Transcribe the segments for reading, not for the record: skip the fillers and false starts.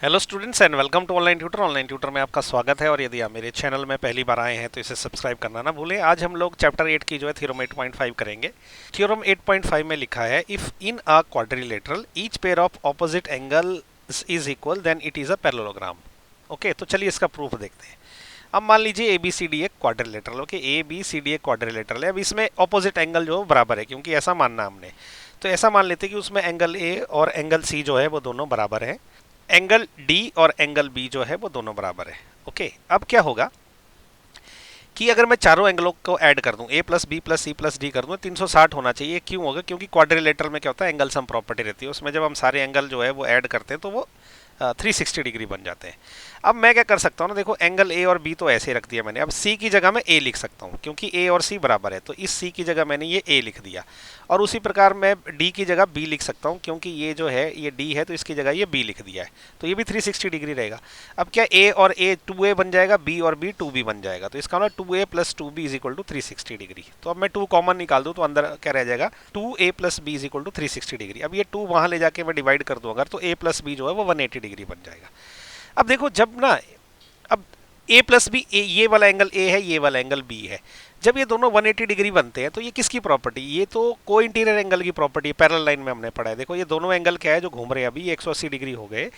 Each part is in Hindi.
Hello students and welcome to online tutor. Online tutor में आपका स्वागत है और यदि आप मेरे चैनल में पहली बार आए हैं तो इसे सब्सक्राइब करना ना भूलें। आज हम लोग चैप्टर 8 की जो है थ्योरम 8.5 करेंगे। थ्योरम 8.5 में लिखा है if in a quadrilateral each pair of opposite angles is equal then it is a parallelogram. Okay, तो चलिए इसका प्रूफ देखते हैं। अब मान लीजिए ए बी सी डी एक quadrilateral, okay, A B C D एक क्वाड्रिलेटरल है। अब इसमें ऑपोजिट एंगल जो बराबर है, क्योंकि ऐसा मानना हमने, तो ऐसा मान लेते हैं कि उसमें एंगल ए और एंगल सी जो है वो दोनों बराबर है, एंगल डी और एंगल बी जो है वो दोनों बराबर है। ओके, अब क्या होगा कि अगर मैं चारों एंगलों को ऐड कर दूं, A plus B plus C plus D कर दूं, 360 होना चाहिए। क्यों होगा? क्योंकि क्वाड्रिलेटरल में क्या होता है, एंगल सम प्रॉपर्टी रहती है, उसमें जब हम सारे एंगल जो है वो ऐड करते हैं तो वो 360 डिग्री बन जाते हैं। अब मैं क्या कर सकता हूँ ना, देखो एंगल ए और बी तो ऐसे रख दिया मैंने। अब सी की जगह मैं ए लिख सकता हूँ, क्योंकि ए और सी बराबर है, तो इस सी की जगह मैंने ये ए लिख दिया। और उसी प्रकार मैं डी की जगह बी लिख सकता हूँ, क्योंकि ये जो है ये डी है, तो इसकी जगह ये बी लिख दिया है, तो ये भी 360 डिग्री रहेगा। अब क्या ए और ए 2a बन जाएगा, बी और बी 2b बन जाएगा, तो इसका मतलब 2a plus 2b is equal to 360 degree. तो अब मैं 2 कॉमन निकाल दूँ तो अंदर क्या रह जाएगा, 2a plus B is equal to 360 degree. अब ये 2 वहाँ ले जाके मैं डिवाइड कर दूँ अगर, तो a प्लस बी जो है वो 180 डिग्री बन जाएगा। अब देखो जब ना, अब a प्लस बी, ये वाला एंगल a है, ये वाला एंगल b है, जब ये दोनों 180 डिग्री बनते हैं तो ये किसकी प्रॉपर्टी? ये तो को इंटीरियर एंगल की प्रॉपर्टी है। पैरेलल लाइन में हमने पढ़ा है, देखो ये दोनों एंगल क्या है जो घूम रहे हैं, अभी 180 डिग्री हो गए,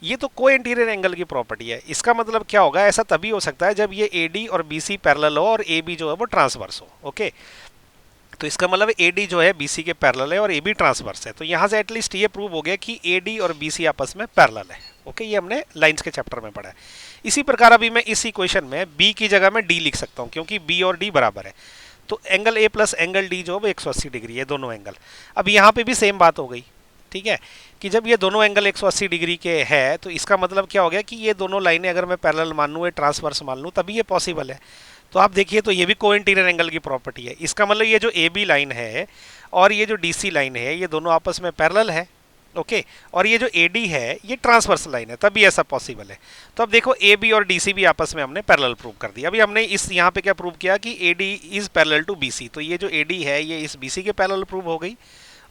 ये तो को इंटीरियर एंगल की प्रॉपर्टी है। इसका मतलब क्या होगा, ऐसा तभी हो सकता है जब ये ए डी और बी सी पैरेलल हो और ए बी जो है वो ट्रांसवर्स हो। ओके, तो इसका मतलब ए डी जो है बी सी के पैरेलल है और ए बी ट्रांसवर्स है, तो यहाँ से एटलीस्ट ये प्रूव हो गया कि ए डी और बी सी आपस में पैरेलल है। ओके, ये हमने लाइंस के चैप्टर में पढ़ा है। इसी प्रकार अभी मैं इस इक्वेशन में b की जगह में d लिख सकता हूँ, क्योंकि b और d बराबर है, तो angle a plus angle d जो है वो 180 डिग्री है, दोनों एंगल। अब यहाँ पे भी सेम बात हो गई, ठीक है, कि जब ये दोनों एंगल 180 डिग्री के है तो इसका मतलब क्या हो गया कि ये दोनों लाइनें अगर मैं पैरेलल मान लूँ, ट्रांसवर्स मान लूँ, तभी ये पॉसिबल है। तो आप देखिए, तो ये भी को इंटीरियर एंगल की प्रॉपर्टी है। इसका मतलब ये जो ए बी लाइन है और ये जो डी सी लाइन है, ये दोनों आपस में पैरेलल है। ओके, और ये जो ए डी है ये ट्रांसवर्स लाइन है, तभी ऐसा पॉसिबल है। तो अब देखो ए बी और डी सी भी आपस में हमने पैरेलल प्रूव कर दिया। अभी हमने इस यहाँ पे क्या प्रूव किया कि A D is parallel to B C, तो ये जो ए डी है ये इस बी सी के पैरेलल प्रूव हो गई।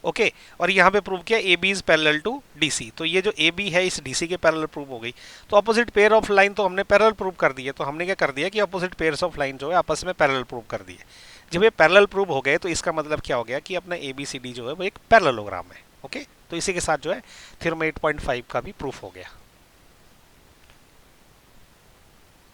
ओके, और यहाँ पे प्रूव किया A B is parallel to D C, तो ये जो ए बी है इस डी सी के पैरेलल प्रूव हो गई। तो अपोजिट पेयर ऑफ लाइन तो हमने पैरेलल प्रूव कर दिए, तो हमने क्या कर दिया कि अपोजिट पेयर्स ऑफ लाइन जो है आपस में पैरेलल प्रूव कर दिए। जब ये पैरेलल प्रूव हो गए तो इसका मतलब क्या हो गया कि अपना ए बी सी डी जो है वो एक पैरेललोग्राम है। ओके, तो इसी के साथ जो है थ्योरम 8.5 का भी प्रूफ हो गया।